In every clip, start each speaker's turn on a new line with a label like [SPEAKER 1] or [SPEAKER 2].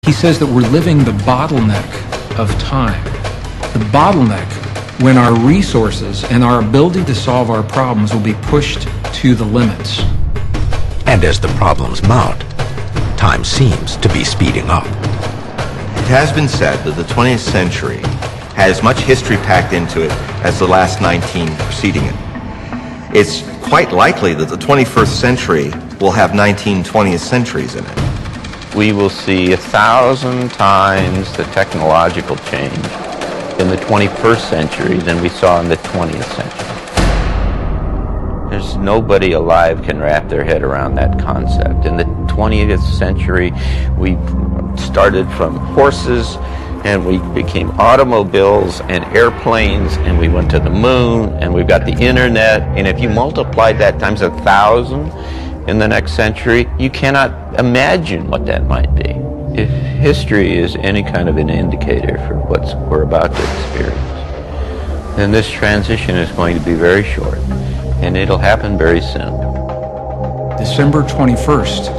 [SPEAKER 1] He says that we're living the bottleneck of time. The bottleneck when our resources and our ability to solve our problems will be pushed to the limits.
[SPEAKER 2] And as the problems mount, time seems to be speeding up.
[SPEAKER 3] It has been said that the 20th century has much history packed into it as the last 19 preceding it. It's quite likely that the 21st century will have 19 20th centuries in it.
[SPEAKER 4] We will see 1,000 times the technological change in the 21st century than we saw in the 20th century. There's nobody alive can wrap their head around that concept. In the 20th century, we started from horses, and we became automobiles and airplanes, and we went to the moon, and we've got the internet. And if you multiplied that times 1,000 in the next century, you cannot imagine what that might be. If history is any kind of an indicator for what we're about to experience, then this transition is going to be very short, and it'll happen very soon.
[SPEAKER 1] December 21st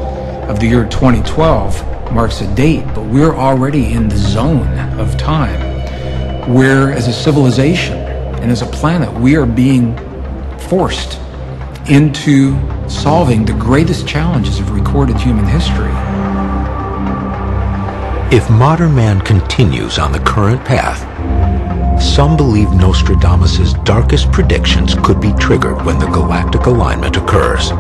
[SPEAKER 1] of the year 2012 marks a date, but we're already in the zone of time where, as a civilization and as a planet, we are being forced into solving the greatest challenges of recorded human history.
[SPEAKER 2] If modern man continues on the current path, some believe Nostradamus' darkest predictions could be triggered when the galactic alignment occurs.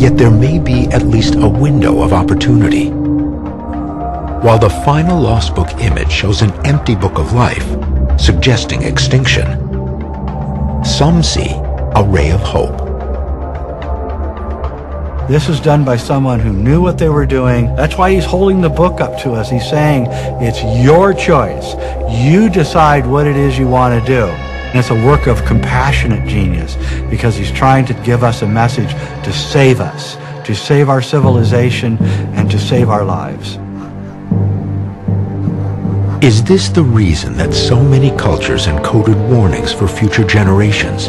[SPEAKER 2] Yet there may be at least a window of opportunity. While the final Lost Book image shows an empty book of life, suggesting extinction, some see a ray of hope.
[SPEAKER 5] This is done by someone who knew what they were doing. That's why he's holding the book up to us. He's saying, it's your choice. You decide what it is you want to do. And it's a work of compassionate genius, because he's trying to give us a message to save us, to save our civilization, and to save our lives.
[SPEAKER 2] Is this the reason that so many cultures encoded warnings for future generations?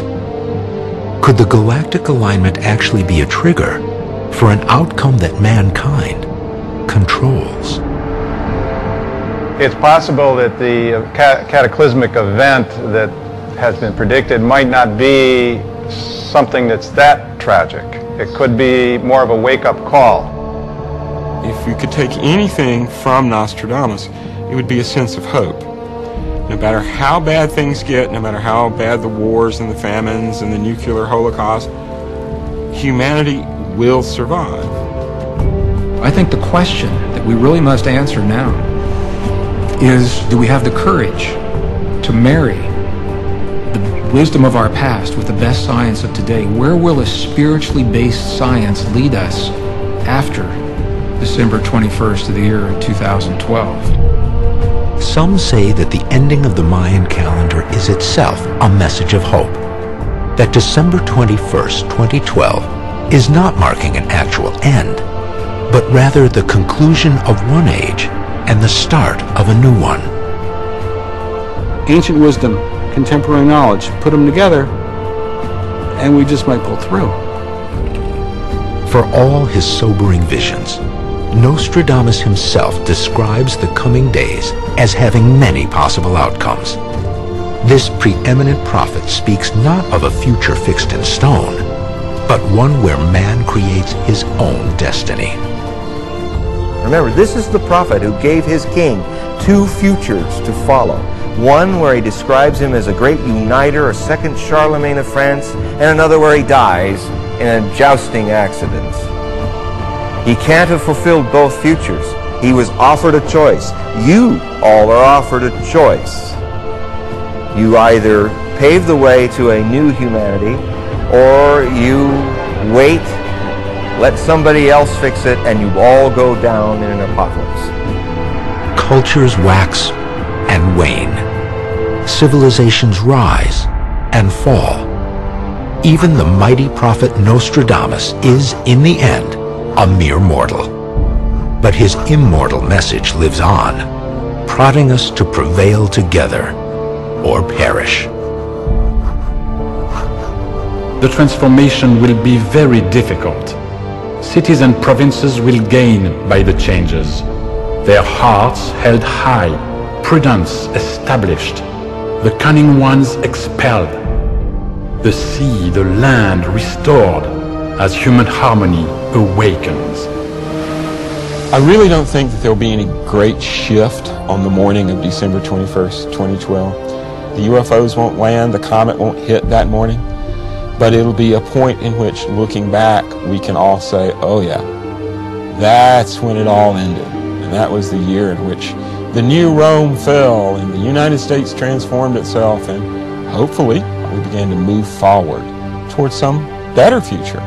[SPEAKER 2] Could the galactic alignment actually be a trigger for an outcome that mankind controls?
[SPEAKER 6] It's possible that the cataclysmic event that has been predicted might not be something that's that tragic. It could be more of a wake-up call.
[SPEAKER 7] If you could take anything from Nostradamus, it would be a sense of hope. No matter how bad things get, no matter how bad the wars and the famines and the nuclear holocaust, humanity will survive.
[SPEAKER 1] I think the question that we really must answer now is, do we have the courage to marry the wisdom of our past with the best science of today? Where will a spiritually based science lead us after December 21st of the year 2012?
[SPEAKER 2] Some say that the ending of the Mayan calendar is itself a message of hope. That December 21st, 2012 is not marking an actual end, but rather the conclusion of one age and the start of a new one.
[SPEAKER 8] Ancient wisdom, contemporary knowledge, put them together, and we just might pull through.
[SPEAKER 2] For all his sobering visions, Nostradamus himself describes the coming days as having many possible outcomes. This preeminent prophet speaks not of a future fixed in stone, but one where man creates his own destiny.
[SPEAKER 3] Remember, this is the prophet who gave his king two futures to follow. One where he describes him as a great uniter, a second Charlemagne of France, and another where he dies in a jousting accident. He can't have fulfilled both futures. He was offered a choice. You all are offered a choice. You either pave the way to a new humanity, or you wait, let somebody else fix it, and you all go down in an apocalypse.
[SPEAKER 2] Cultures wax and wane. Civilizations rise and fall. Even the mighty prophet Nostradamus is, in the end, a mere mortal. But his immortal message lives on, prodding us to prevail together or perish.
[SPEAKER 9] The transformation will be very difficult. cities and provinces will gain by the changes. Their hearts held high, prudence established, the cunning ones expelled, the sea, the land restored, as human harmony awakens.
[SPEAKER 7] I really don't think that there will be any great shift on the morning of December 21st, 2012. The UFOs won't land, the comet won't hit that morning, but it'll be a point in which, looking back, we can all say, oh yeah, that's when it all ended. And that was the year in which the new Rome fell and the United States transformed itself, and hopefully we began to move forward towards some better future.